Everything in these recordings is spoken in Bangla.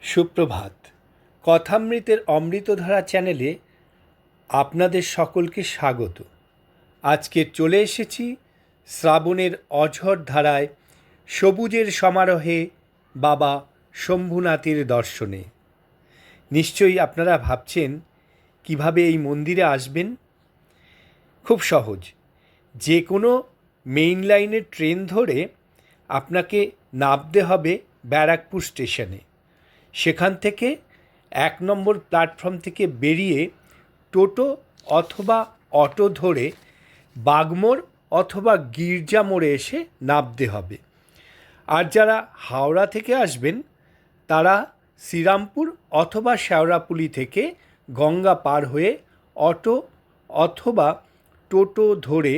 সুপ্রভাত। কথামৃতের অমৃতধারা চ্যানেলে আপনাদের সকলকে স্বাগত। আজকে চলে এসেছি শ্রাবণের অঝোর ধারায় সবুজের সমারোহে বাবা শম্ভুনাথের দর্শনে। নিশ্চয়ই আপনারা ভাবছেন কিভাবে এই মন্দিরে আসবেন। খুব সহজ, যে কোনো মেইন লাইনের ট্রেন ধরে আপনাকে নামতে হবে ব্যারাকপুর স্টেশনে। সেখান থেকে 1 নম্বর প্ল্যাটফর্ম থেকে বেরিয়ে টোটো অথবা অটো ধরে বাগমোড় অথবা গির্জা মোড়ে এসে নামতে হবে। আর যারা হাওড়া থেকে আসবেন তারা শ্রীরামপুর অথবা শেওড়াপুলি থেকে গঙ্গা পার হয়ে অটো অথবা টোটো ধরে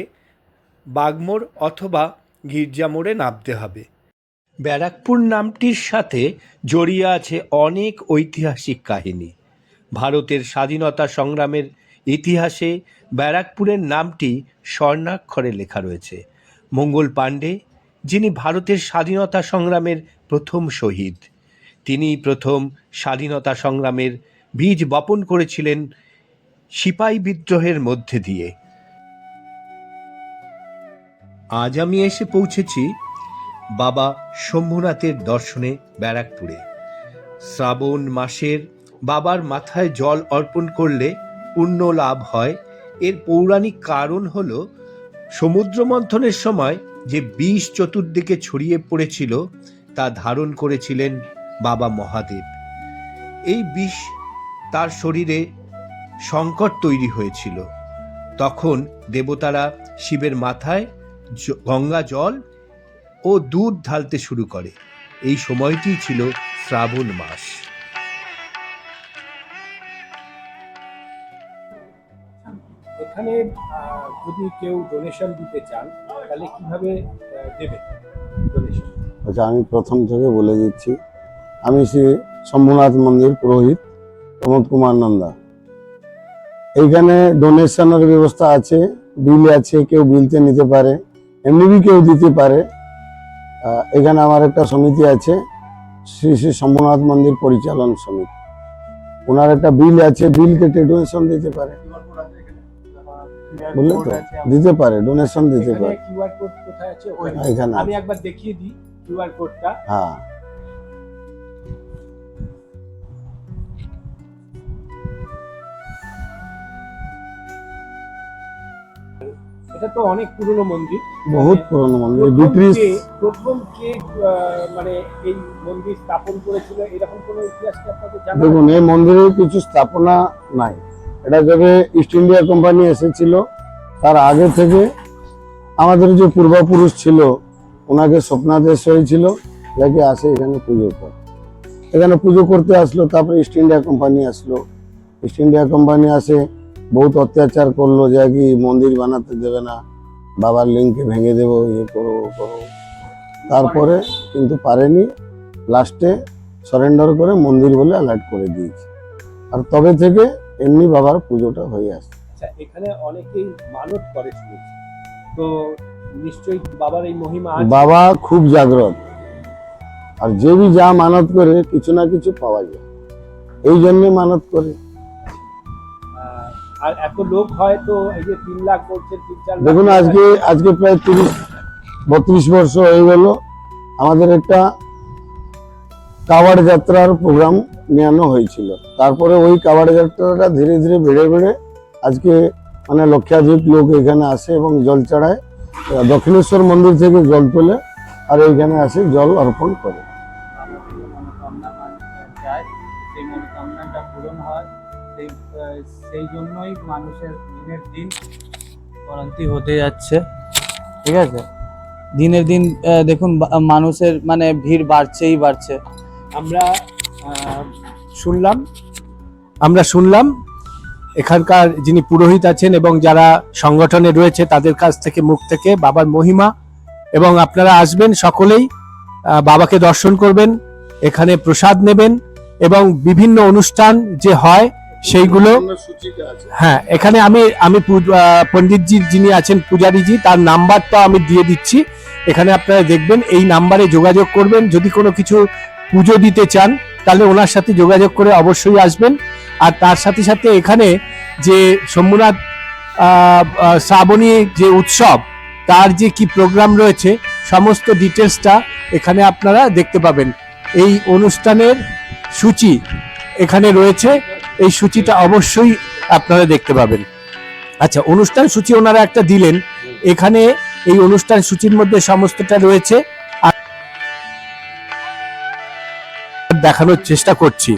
বাগমোড় অথবা গির্জা মোড়ে নামতে হবে। ব্যারাকপুর নামটির সাথে জড়িয়ে আছে অনেক ঐতিহাসিক কাহিনী। ভারতের স্বাধীনতা সংগ্রামের ইতিহাসে ব্যারাকপুরের নামটি স্বর্ণাক্ষরে লেখা রয়েছে। মঙ্গল পাণ্ডে, যিনি ভারতের স্বাধীনতা সংগ্রামের প্রথম শহীদ, তিনি প্রথম স্বাধীনতা সংগ্রামের বীজ বপন করেছিলেন সিপাহী বিদ্রোহের মধ্যে দিয়ে। আজ আমি এসে পৌঁছেছি বাবা শম্ভুনাথের দর্শনে ব্যারাকপুরে। শ্রাবণ মাসের বাবার মাথায় জল অর্পণ করলে পুণ্য লাভ হয়। এর পৌরাণিক কারণ হল সমুদ্র মন্থনের সময় যে বিষ চতুর্দিকে ছড়িয়ে পড়েছিল তা ধারণ করেছিলেন বাবা মহাদেব। এই বিষ তার শরীরে সংকট তৈরি হয়েছিল। তখন দেবতারা শিবের মাথায় গঙ্গা জল ও দুধ ঢালতে শুরু করে। এই সময়টি ছিল শ্রাবণ মাস। এখানে যদি কেউ ডোনেশন দিতে চান তাহলে কিভাবে দেবে ডোনেশন? আচ্ছা, আমি প্রথম থেকে বলে দিচ্ছি। আমি শ্রী শম্ভুনাথ মন্দির পুরোহিত প্রমোদ কুমার নন্দা। এইখানে ডোনেশনের ব্যবস্থা আছে, বিল আছে, কেউ বিলতে নিতে পারে, এমনি কেউ দিতে পারে। এখানে আমার একটা সমিতি আছে, শ্রী শ্রী শম্ভুনাথ মন্দির পরিচালন সমিতি। ওনার একটা বিল আছে, বিল কেটে ডোনেশন দিতে পারে। বললেন তো, দিতে পারে, ডোনেশন দিতে পারে। কিউআর কোড কোথায় আছে? এখানে আমি একবার দেখিয়ে দিই কিউআর কোডটা। হ্যাঁ, এটা তো অনেক পুরনো মন্দির, বহুত পুরনো মন্দির। প্রথম কে মানে এই মন্দির স্থাপন করেছিল এরকম কোনো ইতিহাস কি আপনাদের জানা? দেখুন, এই মন্দিরের কিছু স্থাপনা নাই। এটা যবে ইস্ট ইন্ডিয়া কোম্পানি এসেছিল তার আগে থেকে আমাদের যে পূর্বপুরুষ ছিল ওনাকে স্বপ্নাদেশ হয়েছিল যাকে আসে এখানে পুজো করে। এখানে পুজো করতে আসলো। তারপরে ইস্ট ইন্ডিয়া কোম্পানি আসলো। ইস্ট ইন্ডিয়া কোম্পানি আসে বহুত অত্যাচার করলো, যা কি মন্দির বানাতে দেবে না, বাবার লিঙ্গকে ভেঙে দেবো, ইয়ে করো করো। তারপরে কিন্তু পারেনি, লাস্টে সারেন্ডার করে মন্দির বলে অ্যালার্ট করে দিয়েছে। আর তবে থেকে এমনি বাবার পুজোটা হয়ে আসছে। আচ্ছা, এখানে অনেকেই মানত করে শুনেছি, তো নিশ্চয়ই বাবার এই মহিমা আছে। বাবা খুব জাগ্রত, আর যে বি যা মানত করে কিছু না কিছু পাওয়া যায়, এই জন্য মানত করে। আর এত লোক হয় তো এই যে 3 লাখ বলছেন, 3-4 লাখ। দেখুন, আজকে প্রায় 30-32 বর্ষ হয়ে গেল আমাদের একটা কাওয়াড় যাত্রার প্রোগ্রাম নেওয়ানো হয়েছিল। তারপরে ওই কাওয়াড় যাত্রাটা ধীরে ধীরে বেড়ে বেড়ে আজকে মানে লক্ষাধিক লোক এখানে আসে এবং জল চড়ায়। দক্ষিণেশ্বর মন্দির থেকে জল তোলে আর এইখানে আসে জল অর্পণ করে। সেই জন্যই মানুষের দিনের দিন ক্রান্তি হতে যাচ্ছে। ঠিক আছে, দিনের দিন দেখুন মানুষের মানে ভিড় বাড়ছেই বাড়ছে। আমরা শুনলাম এখানকার যিনি পুরোহিত আছেন এবং যারা সংগঠনে রয়েছে তাদের কাছ থেকে, মুখ থেকে বাবার মহিমা। এবং আপনারা আসবেন সকলেই, বাবাকে দর্শন করবেন, এখানে প্রসাদ নেবেন এবং বিভিন্ন অনুষ্ঠান যে হয় সেইগুলো সূচিটা আছে। হ্যাঁ, এখানে আমি পণ্ডিতজি যিনি আছেন, পূজারীজি, তার নাম্বারটা আমি দিয়ে দিচ্ছি। এখানে আপনারা দেখবেন, এই নাম্বারে যোগাযোগ করবেন। যদি কোনো কিছু পুজো দিতে চান তাহলে ওনার সাথে যোগাযোগ করে অবশ্যই আসবেন। আর তার সাথে সাথে এখানে যে শম্ভুনাথ শ্রাবণী যে উৎসব, তার যে কি প্রোগ্রাম রয়েছে, সমস্ত ডিটেলসটা এখানে আপনারা দেখতে পাবেন। এই অনুষ্ঠানের সূচি এখানে রয়েছে, এই সূচিটা অবশ্যই আপনারা দেখতে পাবেন। আচ্ছা, অনুষ্ঠান সূচি ওনারা একটা দিলেন, এখানে এই অনুষ্ঠান সূচির মধ্যে সমস্তটা রয়েছে, আর দেখানোর চেষ্টা করছি।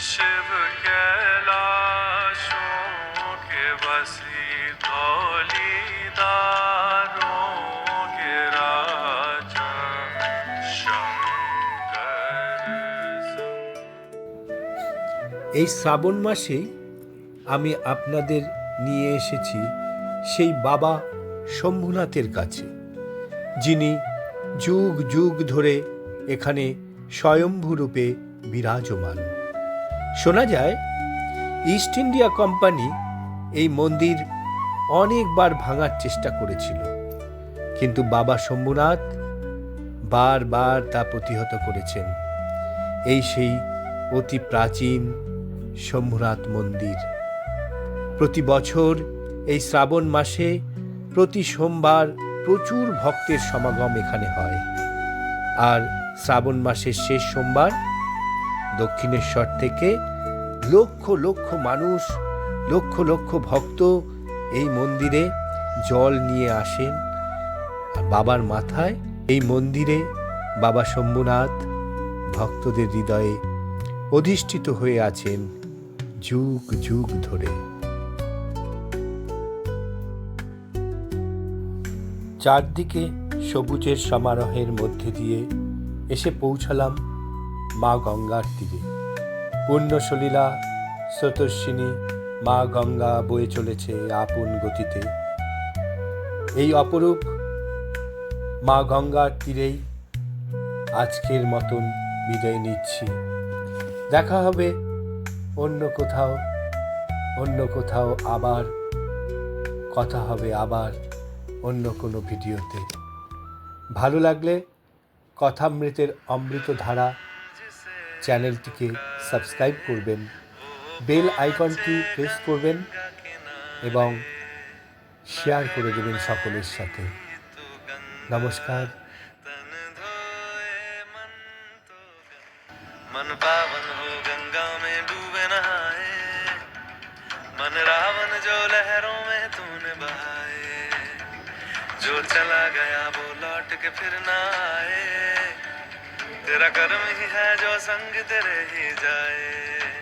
शिव कैलाशों के बसी धौलीदारों के राजा शंकर এই শ্রাবণ মাসেই আমি আপনাদের নিয়ে এসেছি সেই বাবা শম্ভুনাথের কাছে, যিনি যুগ যুগ ধরে এখানে স্বয়ম্ভূ রূপে বিরাজমান। শোনা যায় ইস্ট ইন্ডিয়া কোম্পানি এই মন্দির অনেকবার ভাঙার চেষ্টা করেছিল, কিন্তু বাবা শম্ভুনাথ বারবার তা প্রতিহত করেছেন। এই সেই অতি প্রাচীন শম্ভুনাথ মন্দির। প্রতি বছর এই শ্রাবণ মাসে প্রতি সোমবার প্রচুর ভক্তের সমাগম এখানে হয়। আর শ্রাবণ মাসের শেষ সোমবার দক্ষিণেশ্বর থেকে লক্ষ লক্ষ মানুষ, লক্ষ লক্ষ ভক্ত এই মন্দিরে জল নিয়ে আসেন। আর বাবার মাথায় এই মন্দিরে বাবা শম্ভুনাথ ভক্তদের হৃদয়ে অধিষ্ঠিত হয়ে আছেন যুগ যুগ ধরে। চারদিকে সবুজের সমারোহের মধ্যে দিয়ে এসে পৌঁছালাম মা গঙ্গার তীরে। পুণ্যসলীলা স্রোতস্বিনী মা গঙ্গা বয়ে চলেছে আপন গতিতে। এই অপরূপ মা গঙ্গার তীরেই আজকের মতন বিদায় নিচ্ছি। দেখা হবে অন্য কোথাও, আবার কথা হবে আবার অন্য কোনো ভিডিওতে। ভালো লাগলে কথামৃতের অমৃত ধারা চ্যানেলটিকে সাবস্ক্রাইব করবেন, বেল আইকনটি প্রেস করবেন এবং শেয়ার করে দেবেন সকলের সাথে। নমস্কার। मन पावन हो गंगा में डूबे नहाए। मन रावण जो लहरों में तूने बहाए, जो चला गया वो लौट के फिर ना आए, तेरा कर्म ही है जो संग तेरे ही जाए।